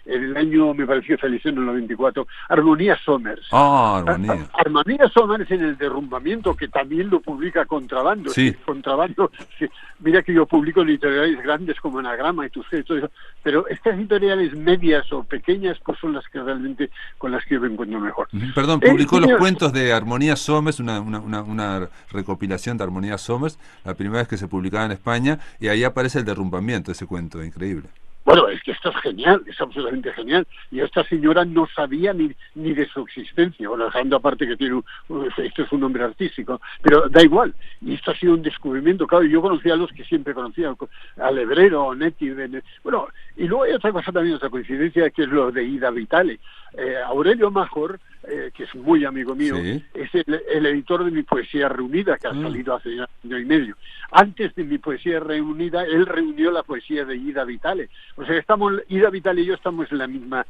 en el año, me pareció, falleció en el 94, Armonía Somers. Ah, Armonía. Armonía Somers en El Derrumbamiento, que también lo publica Contrabando. Sí. Contrabando, sí. Mira que yo publico en editoriales grandes como Anagrama y Tusquets y todo eso, pero estas editoriales medias o pequeñas pues son las que realmente con las que yo me encuentro mejor. Perdón, publicó los cuentos de Armonía Somers, una recopilación de Armonía Somers, la primera vez que se publicaba en España, y ahí aparece El Derrumbamiento, ese cuento, increíble. Bueno, es que esto es genial, es absolutamente genial. Y esta señora no sabía ni de su existencia. Bueno, dejando aparte que tiene esto es un nombre artístico, pero da igual. Y esto ha sido un descubrimiento. Claro, yo conocía a los que siempre conocía, a Lebrero, Onetti, bueno, y luego hay otra cosa también, otra coincidencia, que es lo de Ida Vitale. Aurelio Major, que es muy amigo mío, sí, es el editor de mi Poesía Reunida, que ha salido hace un año y medio. Antes de mi Poesía Reunida, él reunió la poesía de Ida Vitale. O sea, Ida Vitale y yo estamos en la misma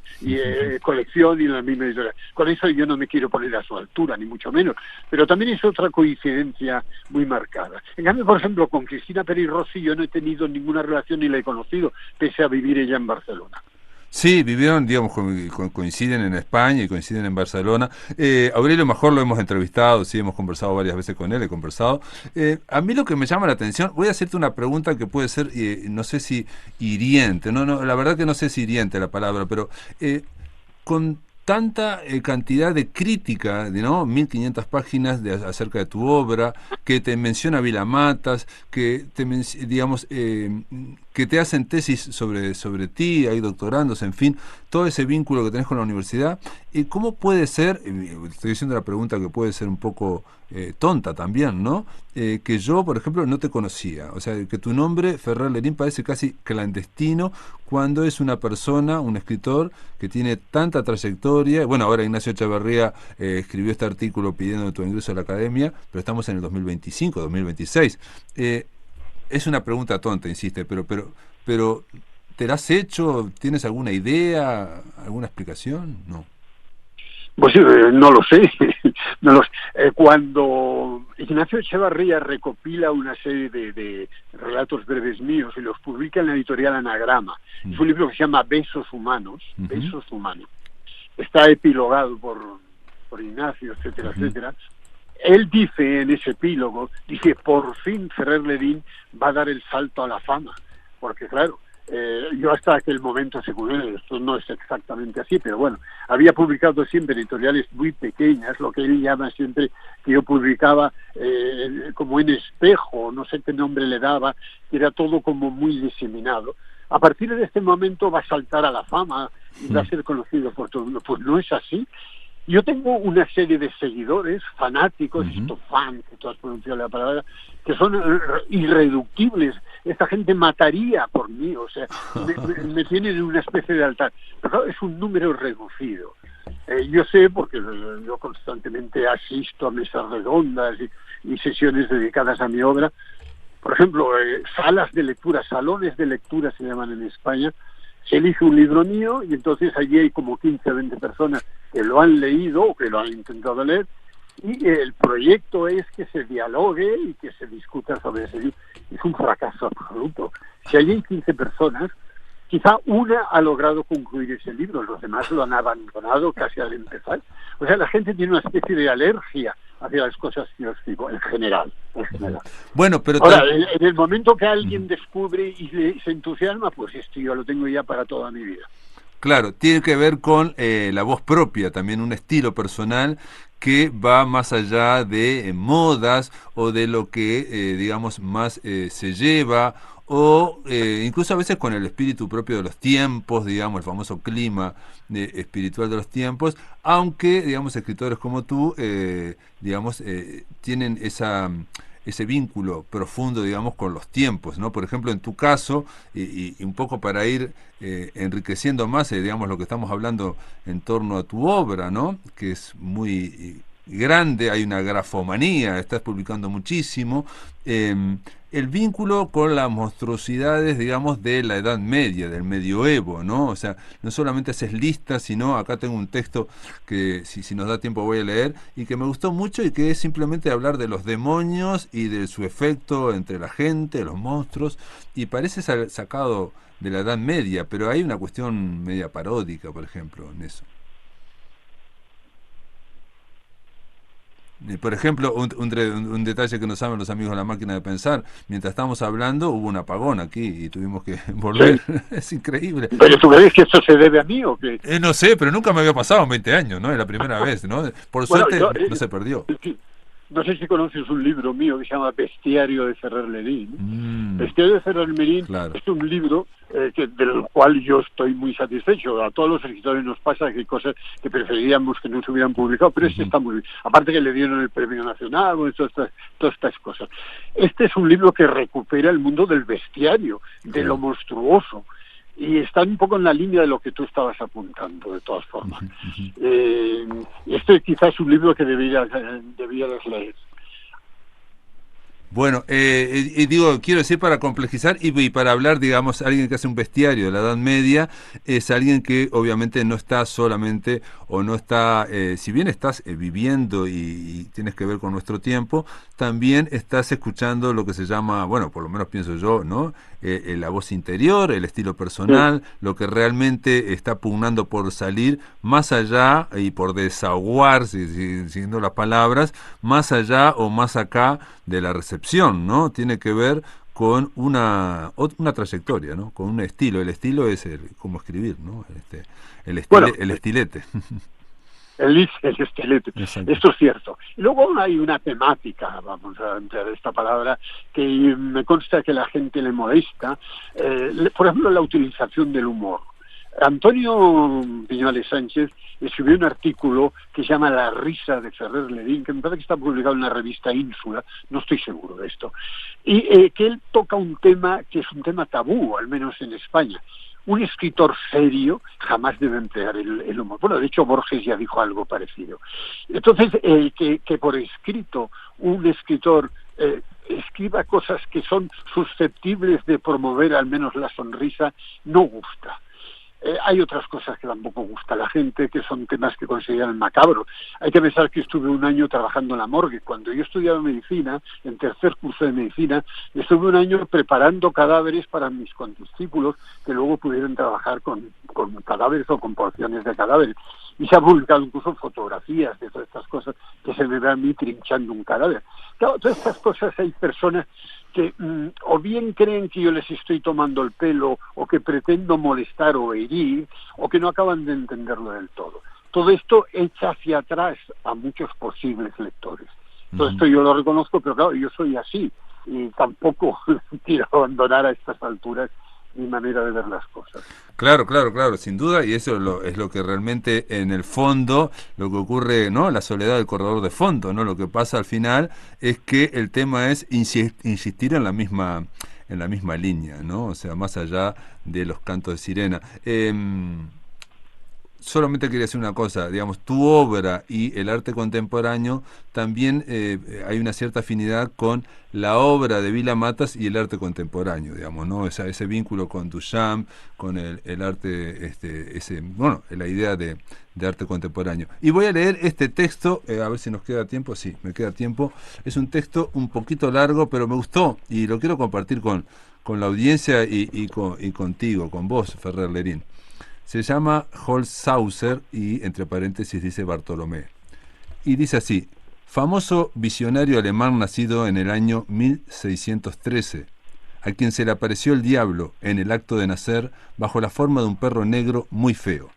colección y en la misma editorial. Con eso yo no me quiero poner a su altura, ni mucho menos. Pero también es otra coincidencia muy marcada. En cambio, por ejemplo, con Cristina Peri Rossi yo no he tenido ninguna relación ni la he conocido, pese a vivir ella en Barcelona. Sí, vivieron, digamos, coinciden en España y coinciden en Barcelona. Aurelio Major lo hemos entrevistado, sí, hemos conversado varias veces con él, he conversado. A mí lo que me llama la atención, voy a hacerte una pregunta que puede ser, no sé si hiriente, no, la verdad que no sé si hiriente la palabra, pero con tanta cantidad de crítica, ¿no? 1500 páginas acerca de tu obra, que te menciona Vila Matas, que te digamos que te hacen tesis sobre ti, hay doctorandos, en fin, todo ese vínculo que tenés con la universidad. ¿Cómo puede ser, estoy diciendo la pregunta que puede ser un poco tonta también, ¿no? Que yo, por ejemplo, no te conocía, o sea, que tu nombre, Ferrer Lerín, parece casi clandestino cuando es una persona, un escritor que tiene tanta trayectoria. Bueno, ahora Ignacio Echeverría escribió este artículo pidiendo tu ingreso a la academia, pero estamos en el 2025, 2026. Es una pregunta tonta, insiste, pero ¿te la has hecho? ¿Tienes alguna idea, alguna explicación? No. Pues no lo sé. Cuando Ignacio Echevarría recopila una serie de relatos breves míos y los publica en la editorial Anagrama, es un libro que se llama Besos Humanos, Besos Humanos. Está epilogado por Ignacio, etcétera, etcétera. Él dice en ese epílogo, dice, por fin Ferrer Lerín va a dar el salto a la fama, porque claro, yo hasta aquel momento, según él, esto no es exactamente así, pero bueno, había publicado siempre editoriales muy pequeñas, lo que él llama siempre, que yo publicaba como en espejo, no sé qué nombre le daba, que era todo como muy diseminado. A partir de este momento va a saltar a la fama y va a ser conocido por todo el mundo. Pues no es así. Yo tengo una serie de seguidores, fanáticos, esto fan, que tú has pronunciado la palabra, que son irreductibles. Esta gente mataría por mí, o sea, me tienen en una especie de altar. Pero es un número reducido. Yo sé, porque yo constantemente asisto a mesas redondas y sesiones dedicadas a mi obra. Por ejemplo, salas de lectura, salones de lectura se llaman en España. Se elige un libro mío y entonces allí hay como 15 o 20 personas que lo han leído o que lo han intentado leer, y el proyecto es que se dialogue y que se discuta sobre ese libro. Es un fracaso absoluto. Si allí hay 15 personas, quizá una ha logrado concluir ese libro, los demás lo han abandonado casi al empezar. O sea, la gente tiene una especie de alergia hacia las cosas que yo escribo, en general. Bueno, pero ahora, en el momento que alguien descubre y se entusiasma, pues esto yo lo tengo ya para toda mi vida. Claro, tiene que ver con la voz propia, también un estilo personal que va más allá de modas o de lo que, digamos, más se lleva, o incluso a veces con el espíritu propio de los tiempos, digamos, el famoso clima espiritual de los tiempos, aunque, digamos, escritores como tú, digamos, tienen ese vínculo profundo, digamos, con los tiempos, ¿no? Por ejemplo, en tu caso, y un poco para ir enriqueciendo más, digamos, lo que estamos hablando en torno a tu obra, ¿no? Que es muy grande, hay una grafomanía, estás publicando muchísimo, el vínculo con las monstruosidades, digamos, de la Edad Media, del medioevo, ¿no? O sea, no solamente haces listas, sino acá tengo un texto que si nos da tiempo voy a leer, y que me gustó mucho, y que es simplemente hablar de los demonios y de su efecto entre la gente, los monstruos, y parece sacado de la Edad Media, pero hay una cuestión media paródica, por ejemplo, en eso. Por ejemplo, un detalle que no saben los amigos de La Máquina de Pensar, mientras estábamos hablando hubo un apagón aquí y tuvimos que volver. Sí. Es increíble. ¿Pero tú crees que esto se debe a mí o qué? No sé, pero nunca me había pasado en 20 años, ¿no? Es la primera vez, ¿no? Por Bueno, suerte yo, no se perdió. no sé si conoces un libro mío que se llama Bestiario de Ferrer Lerín. Mm, Bestiario de Ferrer Lerín claro. es un libro del cual yo estoy muy satisfecho. A todos los escritores nos pasa que hay cosas que preferiríamos que no se hubieran publicado, pero este está muy bien. Aparte que le dieron el Premio Nacional, bueno, todas estas cosas. Este es un libro que recupera el mundo del bestiario, de lo monstruoso. Y está un poco en la línea de lo que tú estabas apuntando, de todas formas. Este quizás es un libro que debieras leer. Bueno, digo, quiero decir para complejizar y para hablar, digamos, alguien que hace un bestiario de la Edad Media es alguien que obviamente no está solamente o no está, si bien estás viviendo y tienes que ver con nuestro tiempo, también estás escuchando lo que se llama, bueno, por lo menos pienso yo, ¿no? La voz interior, el estilo personal, lo que realmente está pugnando por salir más allá y por desaguar, siguiendo las palabras, más allá o más acá de la recepción, ¿no? Tiene que ver con una trayectoria, ¿no? Con un estilo. El estilo es cómo escribir, ¿no? El estilete. El estilete. Exacto. Esto es cierto. Y luego hay una temática, vamos a emplear esta palabra, que me consta que a la gente le molesta. Por ejemplo, la utilización del humor. Antonio Viñuales Sánchez escribió un artículo que se llama La risa de Ferrer Lerín, que me parece que está publicado en la revista Ínsula, no estoy seguro de esto, y que él toca un tema que es un tema tabú, al menos en España. Un escritor serio jamás debe emplear el humor. Bueno, de hecho Borges ya dijo algo parecido. Entonces, que por escrito un escritor escriba cosas que son susceptibles de promover al menos la sonrisa, no gusta. Hay otras cosas que tampoco gusta a la gente, que son temas que consideran macabros. Hay que pensar que estuve un año trabajando en la morgue. Cuando yo estudiaba medicina, en tercer curso de medicina, estuve un año preparando cadáveres para mis condiscípulos que luego pudieron trabajar con cadáveres o con porciones de cadáveres. Y se han publicado incluso fotografías de todas estas cosas que se me ve a mí trinchando un cadáver. Claro, todas estas cosas hay personas que o bien creen que yo les estoy tomando el pelo o que pretendo molestar o herir o que no acaban de entenderlo del todo. Todo esto echa hacia atrás a muchos posibles lectores. Todo esto yo lo reconozco, pero claro, yo soy así y tampoco quiero abandonar a estas alturas mi manera de ver las cosas. Claro, sin duda, y eso es lo que realmente en el fondo, lo que ocurre, ¿no? La soledad del corredor de fondo, ¿no? Lo que pasa al final es que el tema es insistir en la misma línea, ¿no? O sea, más allá de los cantos de sirena. Solamente quería decir una cosa, digamos, tu obra y el arte contemporáneo también hay una cierta afinidad con la obra de Vila Matas y el arte contemporáneo, digamos, ¿no? Ese vínculo con Duchamp, con el arte, la idea de arte contemporáneo. Y voy a leer este texto, a ver si nos queda tiempo. Sí, me queda tiempo. Es un texto un poquito largo, pero me gustó y lo quiero compartir con la audiencia y contigo, con vos, Ferrer Lerín. Se llama Holzhauser y entre paréntesis dice Bartolomé. Y dice así: famoso visionario alemán nacido en el año 1613, a quien se le apareció el diablo en el acto de nacer bajo la forma de un perro negro muy feo.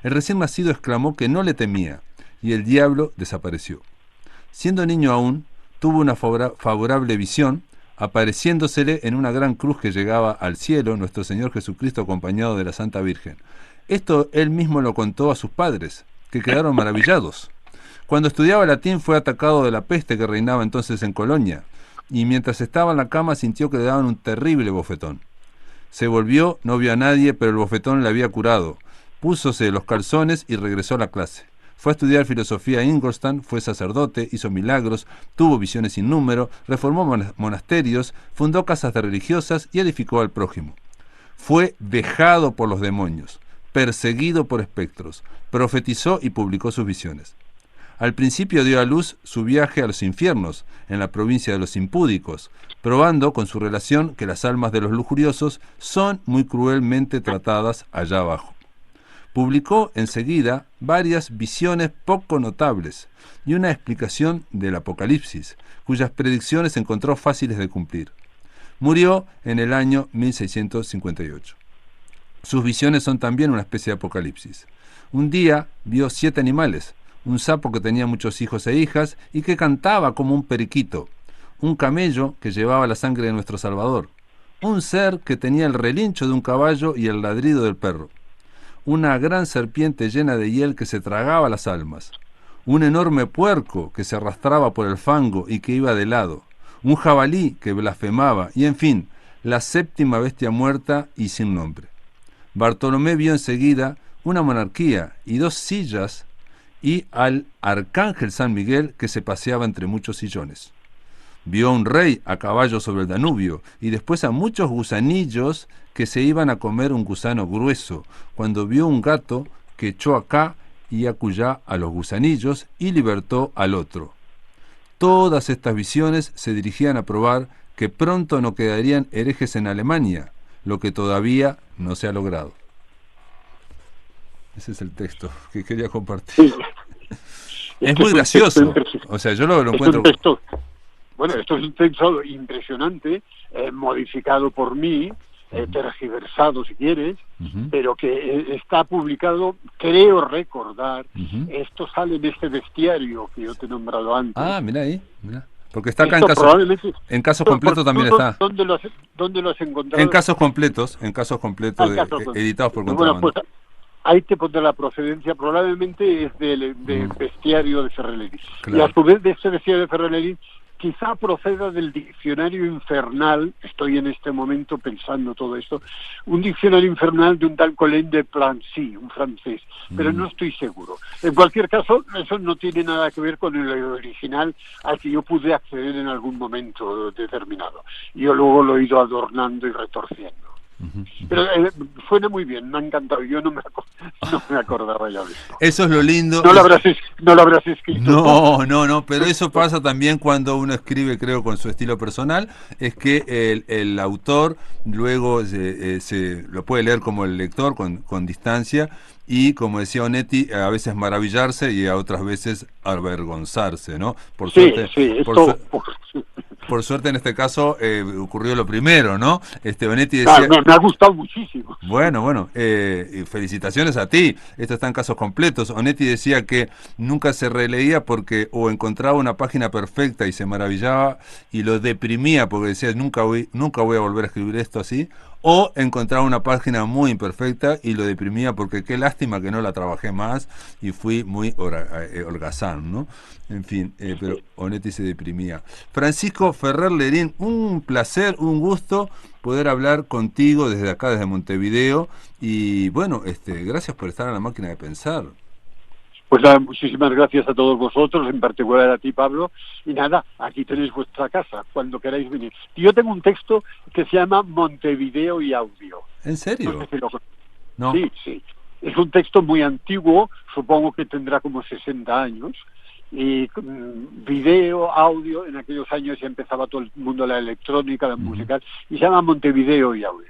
El recién nacido exclamó que no le temía y el diablo desapareció. Siendo niño aún, tuvo una favorable visión, apareciéndosele en una gran cruz que llegaba al cielo nuestro Señor Jesucristo acompañado de la Santa Virgen. Esto él mismo lo contó a sus padres, que quedaron maravillados. Cuando estudiaba latín fue atacado de la peste que reinaba entonces en Colonia, y mientras estaba en la cama sintió que le daban un terrible bofetón. Se volvió, no vio a nadie, pero el bofetón le había curado. Púsose los calzones y regresó a la clase. Fue a estudiar filosofía a Ingolstadt, fue sacerdote, hizo milagros, tuvo visiones sin número, reformó monasterios, fundó casas de religiosas y edificó al prójimo. Fue vejado por los demonios, perseguido por espectros, profetizó y publicó sus visiones. Al principio dio a luz su viaje a los infiernos, en la provincia de los impúdicos, probando con su relación que las almas de los lujuriosos son muy cruelmente tratadas allá abajo. Publicó enseguida varias visiones poco notables y una explicación del Apocalipsis, cuyas predicciones encontró fáciles de cumplir. Murió en el año 1658. Sus visiones son también una especie de apocalipsis. Un día vio 7 animales, un sapo que tenía muchos hijos e hijas y que cantaba como un periquito, un camello que llevaba la sangre de nuestro Salvador, un ser que tenía el relincho de un caballo y el ladrido del perro, una gran serpiente llena de hiel que se tragaba las almas, un enorme puerco que se arrastraba por el fango y que iba de lado, un jabalí que blasfemaba y, en fin, la 7ª bestia muerta y sin nombre. Bartolomé vio enseguida una monarquía y 2 sillas y al arcángel San Miguel que se paseaba entre muchos sillones. Vio a un rey a caballo sobre el Danubio y después a muchos gusanillos que se iban a comer un gusano grueso, cuando vio un gato que echó acá y acullá a los gusanillos y libertó al otro. Todas estas visiones se dirigían a probar que pronto no quedarían herejes en Alemania, lo que todavía no se ha logrado. Ese es el texto que quería compartir. Sí. Es muy gracioso. O sea, yo lo encuentro... Bueno, esto es un texto impresionante, modificado por mí, tergiversado si quieres, pero que está publicado, creo recordar, esto sale en este bestiario que yo te he nombrado antes. Ah, mira ahí, mira. Porque está acá en casos completos también está. ¿Dónde lo has encontrado? En casos completos, editados por Contrabando. Bueno, pues ahí te pondré la procedencia, probablemente es del bestiario de Ferrer-Lerin. Claro. Y a su vez de este bestiario de Ferrer-Lerin, quizá proceda del diccionario infernal, estoy en este momento pensando todo esto, un diccionario infernal de un tal Colin de Plancy, un francés, pero no estoy seguro. En cualquier caso, eso no tiene nada que ver con el original al que yo pude acceder en algún momento determinado. Yo luego lo he ido adornando y retorciendo. Pero suena muy bien, me ha encantado. Yo no me acordaba ya de esto. Eso es lo lindo. No lo habrás escrito. No, pero eso pasa también cuando uno escribe, creo, con su estilo personal, es que el autor luego se lo puede leer como el lector con distancia y, como decía Onetti, a veces maravillarse y a otras veces avergonzarse, ¿no? Por suerte, por suerte en este caso ocurrió lo primero, ¿no? Onetti decía... me ha gustado muchísimo. Bueno, felicitaciones a ti. Esto está en casos completos. Onetti decía que nunca se releía porque o encontraba una página perfecta y se maravillaba y lo deprimía porque decía nunca voy a volver a escribir esto así, o encontraba una página muy imperfecta y lo deprimía porque qué lástima que no la trabajé más y fui muy holgazán, ¿no? En fin, pero Onetti se deprimía. Francisco Ferrer-Lerin, un placer, un gusto poder hablar contigo desde acá, desde Montevideo, y bueno, gracias por estar en la máquina de pensar. Pues nada, muchísimas gracias a todos vosotros, en particular a ti, Pablo, y nada, aquí tenéis vuestra casa, cuando queráis venir. Y yo tengo un texto que se llama Montevideo y Audio. ¿En serio? No sé si lo... No. Sí. Es un texto muy antiguo, supongo que tendrá como 60 años, y video, audio, en aquellos años ya empezaba todo el mundo la electrónica, la musical, y se llama Montevideo y Audio.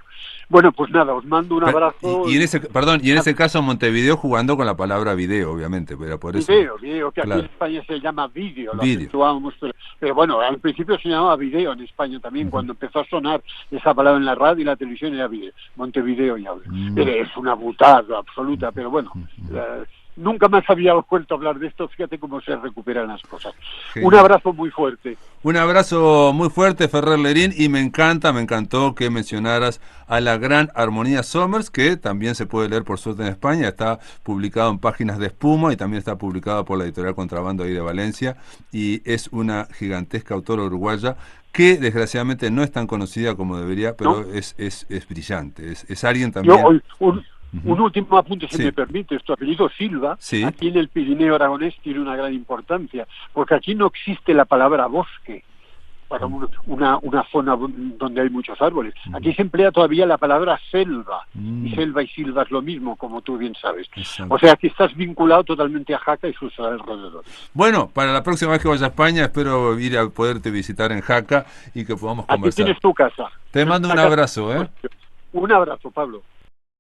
Bueno, pues nada, os mando un abrazo. Y en ese caso Montevideo jugando con la palabra video, obviamente, pero por eso. Video, que claro. Aquí en España se llama vídeo, lo Video. acentuábamos, pero bueno, al principio se llamaba video en España también, cuando empezó a sonar esa palabra en la radio y la televisión era video, Montevideo y Audio. Pero es una butada absoluta, pero bueno, nunca más había vuelto a hablar de esto, fíjate cómo se recuperan las cosas. Genial. Un abrazo muy fuerte. Un abrazo muy fuerte, Ferrer-Lerin, y me encantó que mencionaras a la gran Armonía Somers, que también se puede leer por suerte en España, está publicado en Páginas de Espuma y también está publicado por la editorial Contrabando ahí de Valencia, y es una gigantesca autora uruguaya que desgraciadamente no es tan conocida como debería, pero ¿no? es brillante, es alguien también... Un último apunte, si me permite. Tu apellido Silva, aquí en el Pirineo aragonés tiene una gran importancia, porque aquí no existe la palabra bosque. para una zona donde hay muchos árboles. Aquí se emplea todavía la palabra selva, y selva y silva es lo mismo, como tú bien sabes. Exacto. O sea que estás vinculado totalmente a Jaca y sus alrededores. Bueno, para la próxima vez que vaya a España, espero ir a poderte visitar en Jaca y que podamos Aquí conversar. tienes tu casa. Te mando un abrazo, ¿eh? Un abrazo, Pablo.